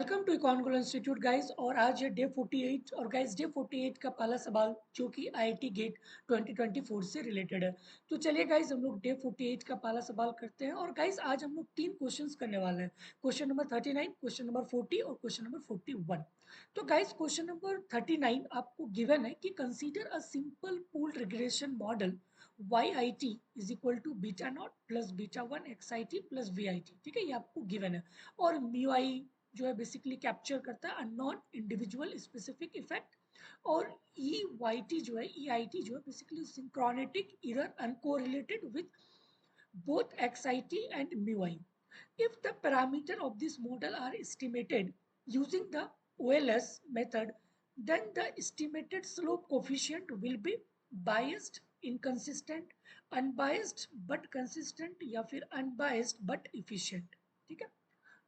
Welcome to economical institute guys. और आज है डे 48 और गाइस डे 48 का पहला सवाल जो कि आईआईटी गेट 2024 से रिलेटेड है। तो चलिए गाइस हम लोग डे 48 का पहला सवाल करते हैं। और गाइस आज हम लोग तीन क्वेश्चंस करने वाले हैं। क्वेश्चन नंबर 39, क्वेश्चन नंबर 40 और क्वेश्चन नंबर 41। तो गाइस क्वेश्चन नंबर 39 आपको गिवन है कि consider a simple pooled regression model YIT is equal to beta not plus beta one XIT plus VIT। ठीक है, ये आपको गिवन है। और म्यू जो है बेसिकली कैप्चर करता है नॉन इंडिविजुअल स्पेसिफिक इफेक्ट। और EYT जो है EIT जो है basically idiosyncratic error uncorrelated with both XIT and MUI. If the parameter of this model are estimated using the OLS method, then the estimated slope coefficient will be biased, inconsistent, unbiased but consistent या फिर unbiased but efficient। ठीक है,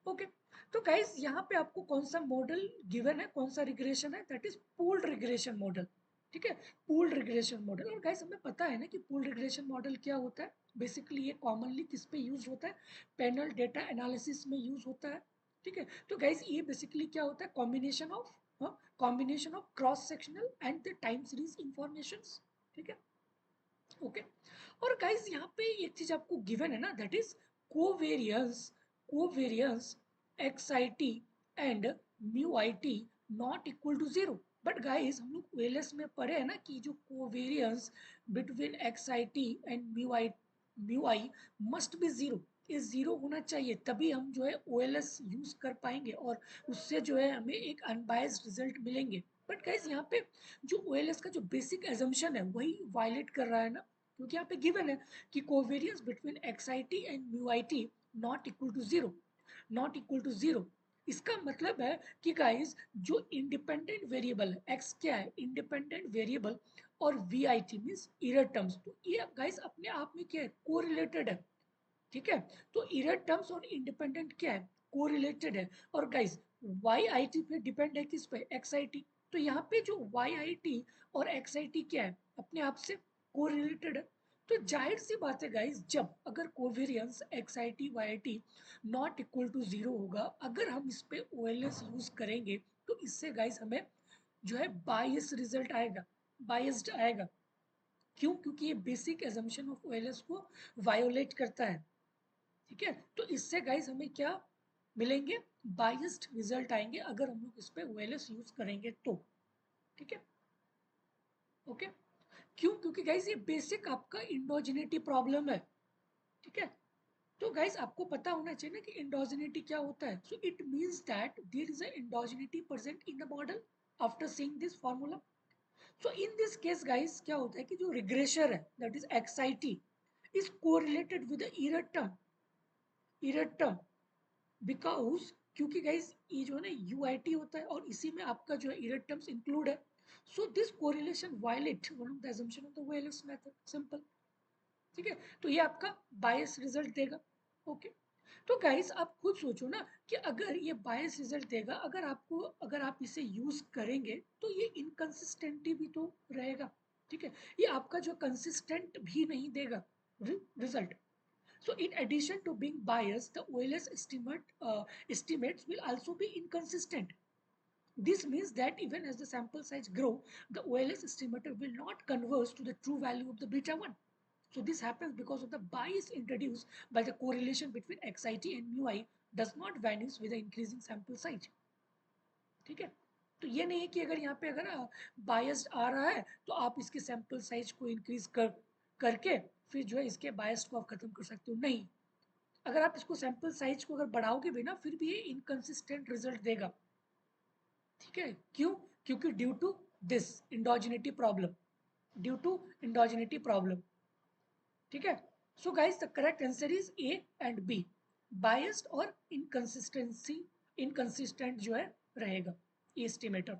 okay. तो guys यहाँ पे आपको कौन सा मॉडल गिवन है, कौन सा रिग्रेशन है, that is pooled regression model. ठीक है, पूल्ड रिग्रेशन मॉडल। और गाइस हमें पता है ना कि पूल्ड रिग्रेशन मॉडल क्या होता है। बेसिकली ये कॉमनली किस पे यूज होता है, पैनल डेटा एनालिसिस में यूज होता है। ठीक है, तो गाइस ये बेसिकली क्या होता है, combination of cross sectional and the time series information. ठीक है, ओके। और गाइस यहाँ पे एक चीज आपको गिवन है ना, that is covariance XIT and MUIT not equal to zero. But guys हम लोग OLS में पढ़े हैं ना कि जो covariance between XIT and mu i must be zero. ये जीरो होना चाहिए, तभी हम जो है OLS यूज कर पाएंगे और उससे जो है हमें एक अनबायस्ड रिजल्ट मिलेंगे। बट गाइस यहाँ पे जो OLS का जो बेसिक एजम्पशन है वही वायलेट कर रहा है ना, क्योंकि यहाँ पे गिवन है कि covariance between XIT and mu i t not equal to zero, not equal to zero. इसका मतलब है कि गाइस जो इंडिपेंडेंट वेरिएबल है, एक्स क्या है, इंडिपेंडेंट वेरिएबल, और VIT मींस इरर टर्म्स, तो ये गाइस अपने आप में क्या है, कोरिलेटेड है। ठीक है, तो इरर टर्म्स और इंडिपेंडेंट क्या है, कोरिलेटेड है। और गाइस YIT पे डिपेंड है किस पे, XIT। तो यहाँ पे जो YIT और XIT क्या है, अपने आप से कोरिलेटेड है। तो जाहिर सी बात है गाइस, जब अगर covariance XIT YIT not equal to zero होगा, अगर हम इस पे OLS यूज करेंगे, तो इससे गाइस हमें जो है बायस रिजल्ट आएगा, बायस्ड आएगा। क्यों? क्योंकि ये बेसिक एजम्पशन ऑफ OLS को वायोलेट करता है। ठीक है, तो इससे गाइस हमें क्या मिलेंगे, बायस्ड रिजल्ट आएंगे अगर हम लोग इस पे OLS यूज करेंगे तो। ठीक है, ओके। क्यों? क्योंकि गाइस ये बेसिक आपका इंडोजिनिटी प्रॉब्लम है। ठीक है, तो गाइस आपको पता होना चाहिए ना कि इंडोजिनिटी क्या होता है। So it means that there is a endogeneity present in the model after seeing this formula. So in this case guys क्या होता है कि जो रिग्रेशर है that is XIT is correlated with the error term, error term, because क्योंकि guys ये जो है ना UIT होता है और इसी में आपका जो है एरर टर्म्स इंक्लूड है। So this correlation violate one of the assumption of the OLS method, simple. ठीक है, तो ये आपका बायस रिजल्ट देगा। ओके, तो गाइस आप खुद सोचो ना कि अगर ये बायस रिजल्ट देगा, अगर आप इसे यूज करेंगे तो ये इनकंसिस्टेंटी भी तो रहेगा। ठीक है, ये आपका जो कंसिस्टेंट भी नहीं देगा result. So in addition to being biased, the OLS estimates will also be inconsistent. This means that even as the sample size grow, the OLS estimator will not converge to the true value of the beta 1. So this happens because of the bias introduced by the correlation between XIT and MUI does not vanish with the increasing sample size. ठीक है, तो ये नहीं है कि अगर यहाँ पे अगर बायस्ड आ रहा है तो आप इसके सैंपल साइज को इंक्रीज करके फिर जो है इसके बायस को आप खत्म कर सकते हो, नहीं। अगर आप इसको सैंपल साइज को अगर बढ़ाओगे भी ना, फिर भी ये इनकंसिस्टेंट रिजल्ट देगा। ठीक है, क्यों? क्योंकि due to this endogeneity problem, due to endogeneity problem. ठीक है, so guys the correct answer is A and B, biased और इनकंसिस्टेंसी, इनकंसिस्टेंट जो है रहेगा एस्टिमेटर।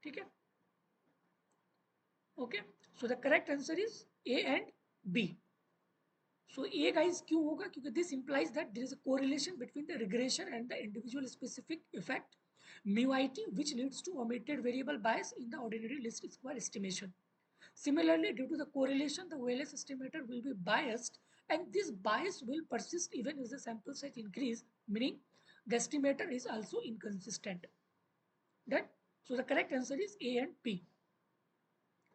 ठीक है, okay. So the correct answer is A and B. So A guys क्यों होगा? क्योंकि this implies that there is a correlation between the regression and the individual specific effect μIT, which leads to omitted variable bias in the ordinary least square estimation. Similarly, due to the correlation, the OLS estimator will be biased, and this bias will persist even as the sample size increase, meaning The estimator is also inconsistent. That so the correct answer is A and B.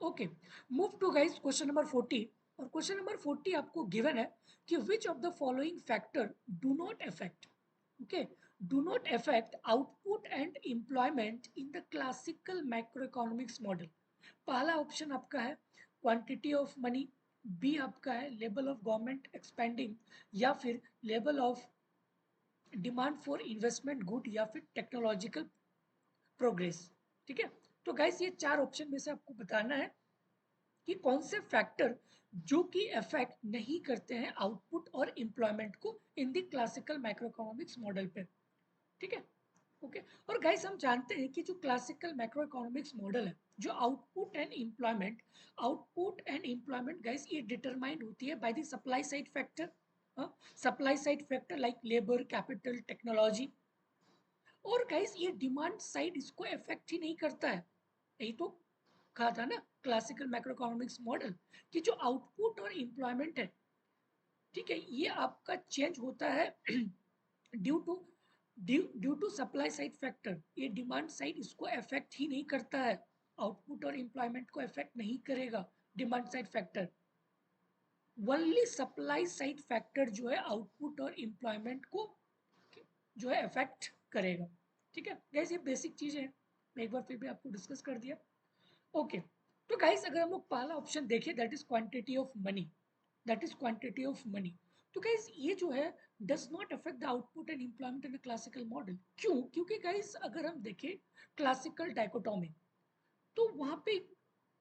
Okay, move to guys question number 40. और question number 40 आपको given है कि which of the following factor do not affect, okay, do not affect output and employment in the classical macro economics model. पहला option आपका है quantity of money, B आपका है level of government expanding, या फिर level of demand for investment good, या फिर technological progress. ठीक है, तो गाइस ये चार ऑप्शन में से आपको बताना है कि कौन से फैक्टर जो कि अफेक्ट नहीं करते हैं आउटपुट और एम्प्लॉयमेंट को इन the classical macro economics model पे. ठीक है, ओके. और गाइस हम जानते हैं कि जो क्लासिकल मैक्रो इकोनॉमिक्स मॉडल है, जो आउटपुट एंड एम्प्लॉयमेंट गाइस ये डिटरमाइंड होती है bye the supply side factor. Supply side factor like labour, capital, technology. और गाइस ये डिमांड साइड इसको अफेक्ट ही नहीं करता है. यही तो कहा था ना क्लासिकल मैक्रो इकोनॉमिक्स मॉडल कि जो आउटपुट और एम्प्लॉयमेंट है, ठीक है, ये आपका चेंज होता है due to due to supply side factor. ये डिमांड साइड इसको अफेक्ट ही नहीं करता है, आउटपुट और एम्प्लॉयमेंट को अफेक्ट नहीं करेगा demand side factor. Only supply side factor जो है आउटपुट और एम्प्लॉयमेंट को जो है अफेक्ट करेगा. ठीक है गाइस, ये बेसिक चीज है, मैं एक बार फिर भी आपको डिस्कस कर दिया. ओके, तो गाइस अगर हम लोग पहला ऑप्शन देखें that is quantity of money, that is quantity of money, तो गाइस ये जो है does not affect the output and employment in the classical model. क्यों? क्योंकि गाइस अगर हम देखें क्लासिकल डायकोटोमी, तो वहां पे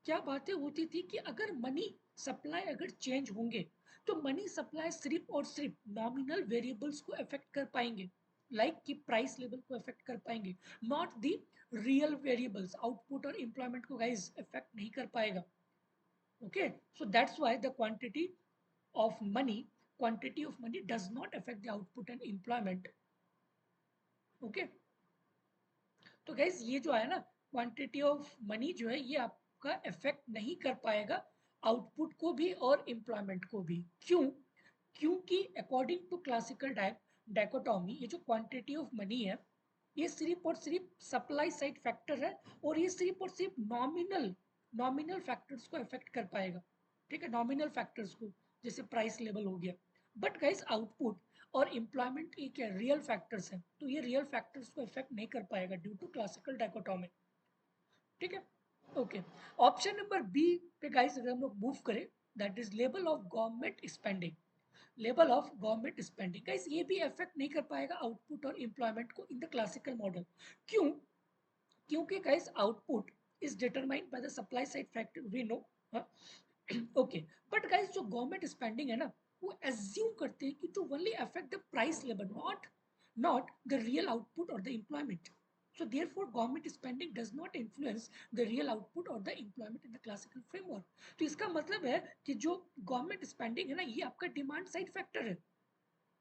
क्या बातें होती थी कि अगर मनी सप्लाई अगर चेंज होंगे तो मनी सप्लाई सिर्फ और सिर्फ नॉमिनल वेरिएबल्स को अफेक्ट कर पाएंगे, लाइक कि प्राइस लेवल को अफेक्ट कर पाएंगे, not the real variables. Output और एम्प्लॉयमेंट को गाइस अफेक्ट नहीं कर पाएगा. Okay, so that's why the quantity of money does not affect the output and employment. Okay, तो गाइस ये जो है ना क्वांटिटी ऑफ मनी जो है ये आपका इफेक्ट नहीं कर पाएगा आउटपुट को भी और एम्प्लॉयमेंट को भी. क्यों? क्योंकि अकॉर्डिंग टू क्लासिकल डायकोटॉमी ये जो क्वांटिटी ऑफ मनी है ये सिर्फ और सिर्फ सप्लाई साइड फैक्टर है, और ये सिर्फ और सिर्फ नॉमिनल फैक्टर्स को अफेक्ट कर पाएगा. ठीक है, नॉमिनल फैक्टर्स को, जैसे प्राइस लेवल हो गया. बट गाइस आउटपुट और एम्प्लॉयमेंट ये क्या रियल फैक्टर्स हैं, तो ये रियल फैक्टर्स को इफेक्ट नहीं कर पाएगा ड्यू टू क्लासिकल डायकोटोमी. ठीक है, ओके. ऑप्शन नंबर बी पे गाइस अगर हम लोग मूव करें that is level of government spending, level of government spending guys ये भी इफेक्ट नहीं कर पाएगा आउटपुट और एम्प्लॉयमेंट को इन द क्लासिकल मॉडल. क्यों? क्योंकि guys output is determined by the supply side factor we know. Okay, but guys जो गवर्नमेंट स्पेंडिंग है ना वो एज्यूम करते हैं कि to only affect the price level, not the real output और the employment. So therefore government spending does not influence the real output or the employment in the classical framework. तो इसका मतलब है कि जो गवर्नमेंट स्पेंडिंग है ना ये आपका डिमांड साइड फैक्टर है,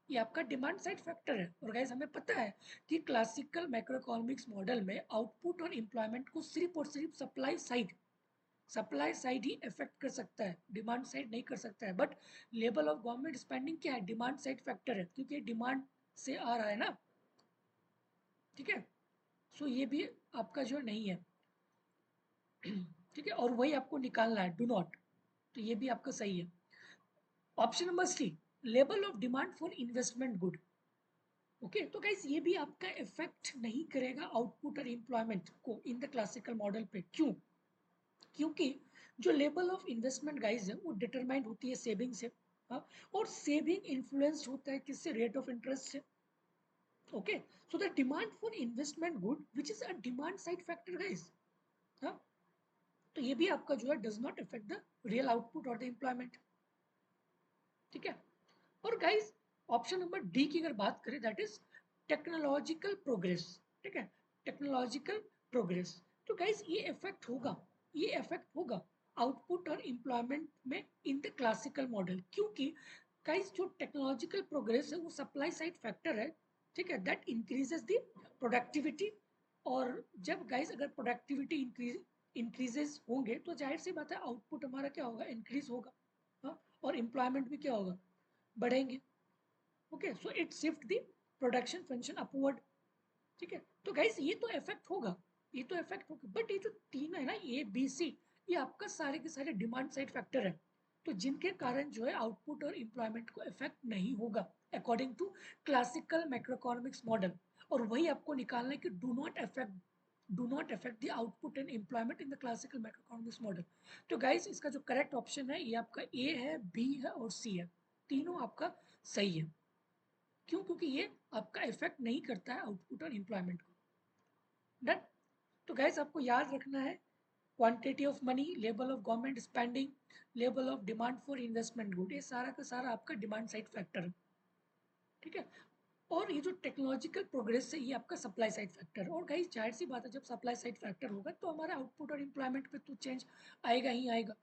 ये आपका डिमांड साइड फैक्टर है. और गाइस हमें पता है कि क्लासिकल मैक्रो इकोनॉमिक्स मॉडल में आउटपुट और एम्प्लॉयमेंट को सिर्फ और सिर्फ सप्लाई साइड ही इफेक्ट कर सकता है, डिमांड साइड नहीं कर सकता है. But level of government spending क्या है? डिमांड साइड फैक्टर है, क्योंकि डिमांड से आ रहा है ना. ठीक है, सो ये भी आपका जो नहीं है. ठीक है, और वही आपको निकालना है, डू नॉट. तो ये भी आपका सही है. Option number C, level of demand for investment good. Okay, तो गाइस ये भी आपका इफेक्ट नहीं करेगा आउटपुट और एम्प्लॉयमेंट को इन द क्लासिकल मॉडल पे. क्यों? क्योंकि जो लेवल ऑफ इन्वेस्टमेंट गाइस है वो डिटरमाइंड होती है सेविंग से. हाँ, और सेविंग इन्फ्लुएंस्ड होता है किससे? रेट ऑफ इंटरेस्ट से. Okay, so the demand for investment good which is a demand side factor guys. हाँ, तो ये भी आपका जो है does not affect the real output और द एम्प्लॉयमेंट. ठीक है, और गाइस ऑप्शन नंबर डी की अगर बात करें दैट इज टेक्नोलॉजिकल प्रोग्रेस. ठीक है, टेक्नोलॉजिकल प्रोग्रेस, तो गाइस ये इफेक्ट होगा आउटपुट और एम्प्लॉयमेंट में इन द क्लासिकल मॉडल. क्योंकि गाइस जो टेक्नोलॉजिकल प्रोग्रेस है वो सप्लाई साइड फैक्टर है. ठीक है, दैट इंक्रीजेस द प्रोडक्टिविटी. और जब गाइस अगर प्रोडक्टिविटी इंक्रीजेस होंगे तो जाहिर सी बात है आउटपुट हमारा क्या होगा? इंक्रीज होगा. हाँ, और एम्प्लॉयमेंट भी क्या होगा? बढ़ेंगे. Okay, so it shift the production function upward. ठीक है, तो गाइस ये तो इफेक्ट होगा, ये तो इफेक्ट होगा, बट ये जो तीन है ना, ए बी सी, ये आपका सारे के सारे डिमांड साइड फैक्टर है, तो जिनके कारण जो है आउटपुट और एम्प्लॉयमेंट को इफेक्ट नहीं होगा according to classical macroeconomics model. और वही आपको निकालना है कि do not affect the output and employment in the classical macroeconomics model. तो गाइस इसका जो करेक्ट ऑप्शन है ये आपका ए है, बी है और सी है, तीनों आपका सही है। क्यों? क्योंकि ये आपका इफेक्ट नहीं करता है आउटपुट और एम्प्लॉयमेंट को। डन। तो गाइस आपको याद रखना है quantity of money, level of government spending, level of demand for investment good, ये सारा का सारा आपका डिमांड साइड फैक्टर है। ठीक है, और ये जो टेक्नोलॉजिकल प्रोग्रेस है ये आपका सप्लाई साइड फैक्टर है। और गाइस जाहिर सी बात है, जब सप्लाई साइड फैक्टर होगा तो हमारा आउटपुट और एम्प्लॉयमेंट पे तो चेंज आएगा ही आएगा।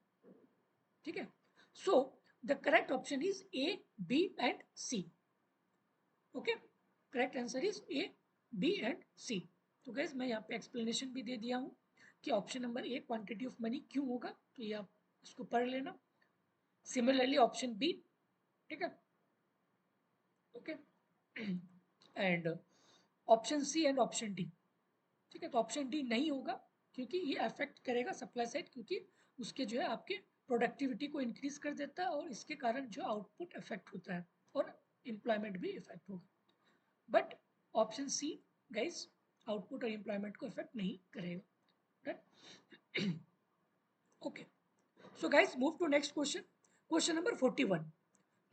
ठीक है, so the correct option is A, B and C. Okay, correct answer is A, B and C. तो गैस मैं यहाँ पे एक्सप्लेनेशन भी दे दिया हूँ कि option number A quantity of money क्यों होगा, तो ये आप इसको पढ़ लेना। सिमिलरली ऑप्शन बी, ठीक है, okay, and option C and option D. ठीक है, तो ऑप्शन डी नहीं होगा क्योंकि ये अफेक्ट करेगा सप्लाई साइड, क्योंकि उसके जो है आपके प्रोडक्टिविटी को इंक्रीज कर देता है और इसके कारण जो आउटपुट इफेक्ट होता है और एम्प्लॉयमेंट भी इफेक्ट होगा। But option C guys output और एम्प्लॉयमेंट को इफेक्ट नहीं करेगा। Okay, so guys move to next question, question number 41।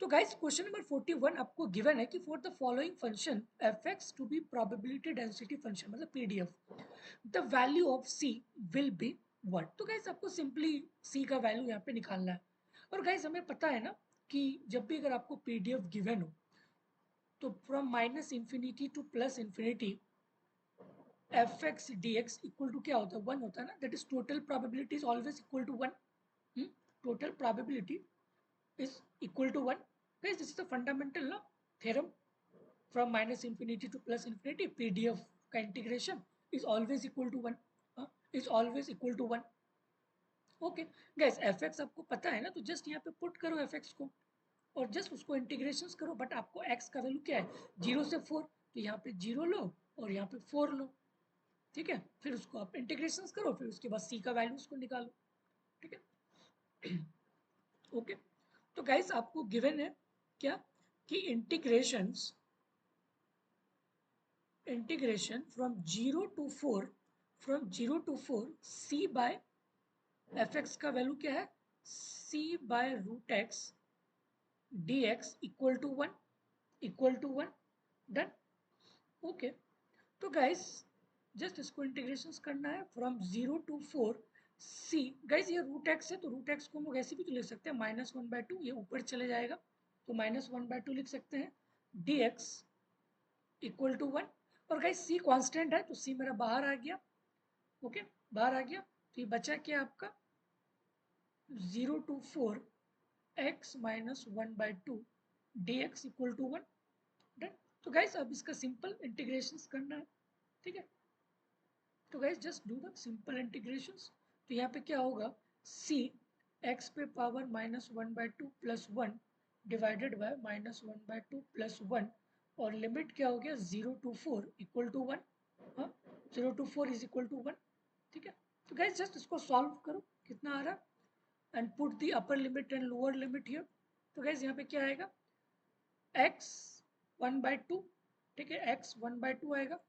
तो गाइस क्वेश्चन नंबर 41 आपको गिवन है कि for the following function F X to be probability density function, मतलब PDF, the value of C will be what. तो guys आपको simply C का value यहाँ पे निकालना है। और गाइस हमें पता है ना कि जब भी अगर आपको पीडीएफ गिवन हो तो from minus infinity to plus infinity F X D X equal to क्या होता है, वन होता है ना, that is total probability is always equal to one. Total probability is equal to one. This is the fundamental ना theorem, from minus infinity to plus infinity PDF का integration is always equal to one, is always equal to one. Okay guys, F X आपको पता है ना, तो just यहाँ पे put करो एफ एक्स को और जस्ट उसको इंटीग्रेशन करो, बट आपको एक्स का वैल्यू क्या है, 0 से 4, तो यहाँ पे 0 लो और यहाँ पे 4 लो। ठीक है, फिर उसको आप इंटीग्रेशन करो, फिर उसके बाद सी का वैल्यू उसको निकालो। ठीक है, ओके, तो गाइस आपको गिवन है क्या कि integration from 0 to 4 C by F X का वैल्यू क्या है, C by root X D X equal to one. Done. Okay, तो गाइस जस्ट इसको इंटीग्रेशन करना है फ्रॉम 0 to 4 सी। गाइस ये रूट एक्स है, तो रूट एक्स को हम लोग ऐसे भी तो लिख सकते हैं -1/2, ये ऊपर चले जाएगा तो -1/2 लिख सकते हैं, D X equal to one. और गाइस सी कांस्टेंट है तो सी मेरा बाहर आ गया। ओके, बाहर आ गया, तो ये बचा क्या आपका 0 to 4 X -1/2 D X equal to one. Done. तो गाइस अब इसका सिंपल इंटीग्रेशन करना है। ठीक है, तो guys just do the simple integrations. तो यहाँ पे क्या होगा, c x पे power -1/2 plus 1 divided by -1/2 plus 1, और लिमिट क्या हो गया 0 to 4 इक्वल टू 1। हाँ, 0 to 4 इज इक्वल टू 1। ठीक है, तो गाइस जस्ट इसको सॉल्व करो, कितना आ रहा and put the upper limit and lower limit here. तो गाइस यहाँ पे क्या आएगा, x 1/2, ठीक है, x 1/2 आएगा।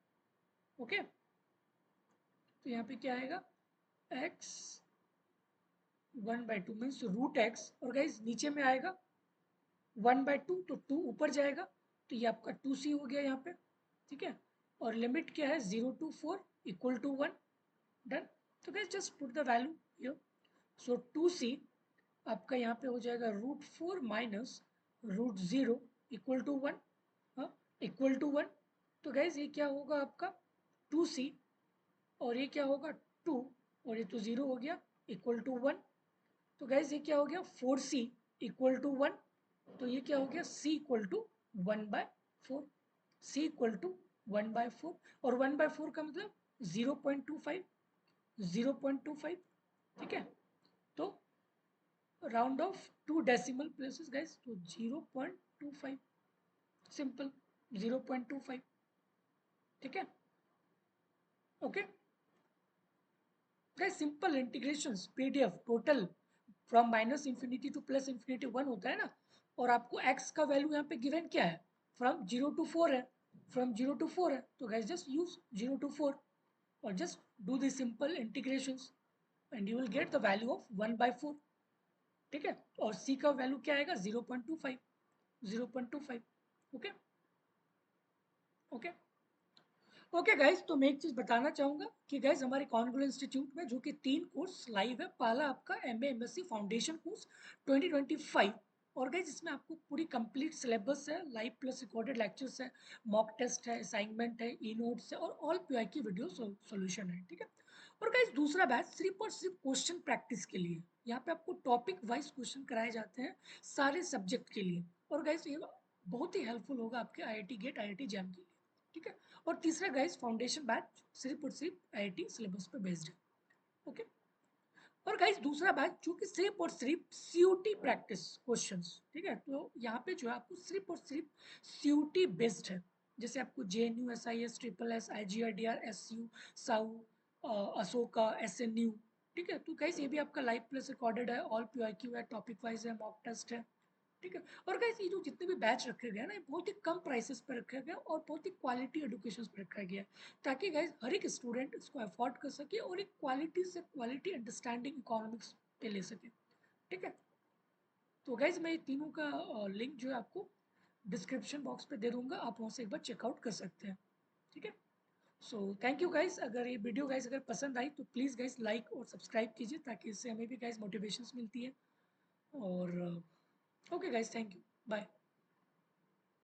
ओके, तो यहाँ पे क्या आएगा, x 1/2 मीन्स रूट एक्स, और गाइज नीचे में आएगा 1/2, तो 2 ऊपर जाएगा, तो ये आपका 2c हो गया यहाँ पे। ठीक है, और लिमिट क्या है 0 to 4 इक्वल टू 1। डन। तो guys just put the value here, so 2c आपका यहाँ पे हो जाएगा √4 माइनस √0 इक्वल टू 1, हाँ, इक्वल टू 1। तो गाइज ये क्या होगा आपका 2c, और ये क्या होगा 2, और ये तो 0 हो गया इक्वल टू 1। तो गैस ये क्या हो गया 4c इक्वल टू 1, तो ये क्या हो गया c equal to 1/4, c equal to 1/4, और 1/4 का मतलब 0.25, 0.25। ठीक है, तो round of 2 decimal places guys, तो 0.25, सिंपल। 0.25, ठीक है। Okay guys, simple integrations PDF total from minus infinity to plus infinity 1 होता है ना, और आपको x का वैल्यू यहाँ पे गिवन क्या है, फ्रॉम 0 to 4 है, फ्रॉम 0 to 4 है, तो गाइस जस्ट यूज 0 to 4 और just do the simple integrations and you will get the value of 1/4, ठीक है। और c का वैल्यू क्या आएगा, 0.25, 0.25। ओके ओके ओके गाइज, तो मैं एक चीज बताना चाहूंगा कि गाइज हमारे कॉन्ग्लो इंस्टीट्यूट में जो कि 3 कोर्स लाइव है, पहला आपका MA MSc फाउंडेशन कोर्स 2025, और गाइज इसमें आपको पूरी कंप्लीट सिलेबस है, लाइव प्लस रिकॉर्डेड लेक्चर्स है, मॉक टेस्ट है, असाइनमेंट है, ई नोट्स है, और ऑल पीआई की वीडियो सोल्यूशन है, ठीक है। और गाइज दूसरा बैच सिर्फ और सिर्फ क्वेश्चन प्रैक्टिस के लिए, यहाँ पे आपको टॉपिक वाइज क्वेश्चन कराए जाते हैं सारे सब्जेक्ट के लिए, और गाइज ये बहुत ही हेल्पफुल होगा आपके IIT गेट IIT जैम के लिए, ठीक है। और तीसरा गाइस फाउंडेशन बैच सिर्फ और सिर्फ IIT सिलेबस पे बेस्ड है, ओके। और गाइस दूसरा बैच जो कि सिर्फ और सिर्फ COT प्रैक्टिस क्वेश्चंस, ठीक है। तो यहाँ पे जो है आपको सिर्फ और सिर्फ COT बेस्ड है, जैसे आपको JNU SIS SSS IGRDR SU साउ अशोका SNU, ठीक है। तो गाइस ये भी आपका लाइव प्लस रिकॉर्डेड है, ऑल PYQ है, टॉपिक वाइज है, मॉक टेस्ट है, ठीक है। और गाइस ये जो जितने भी बैच रखे गए ना, ये बहुत ही कम प्राइसेस पे रखा गया और बहुत ही क्वालिटी एजुकेशन पे रखा गया है, ताकि गाइस हर एक स्टूडेंट इसको अफोर्ड कर सके और एक क्वालिटी से क्वालिटी अंडरस्टैंडिंग इकोनॉमिक्स पे ले सके, ठीक है। तो गाइस मैं तीनों का लिंक जो है आपको डिस्क्रिप्शन बॉक्स पे दे दूंगा, आप वहाँ से एक बार चेकआउट कर सकते हैं, ठीक है। सो थैंक यू गाइस, अगर ये वीडियो गाइस अगर पसंद आई तो प्लीज़ गाइस लाइक और सब्सक्राइब कीजिए, ताकि इससे हमें भी गाइस मोटिवेशंस मिलती है। और okay guys, thank you, bye.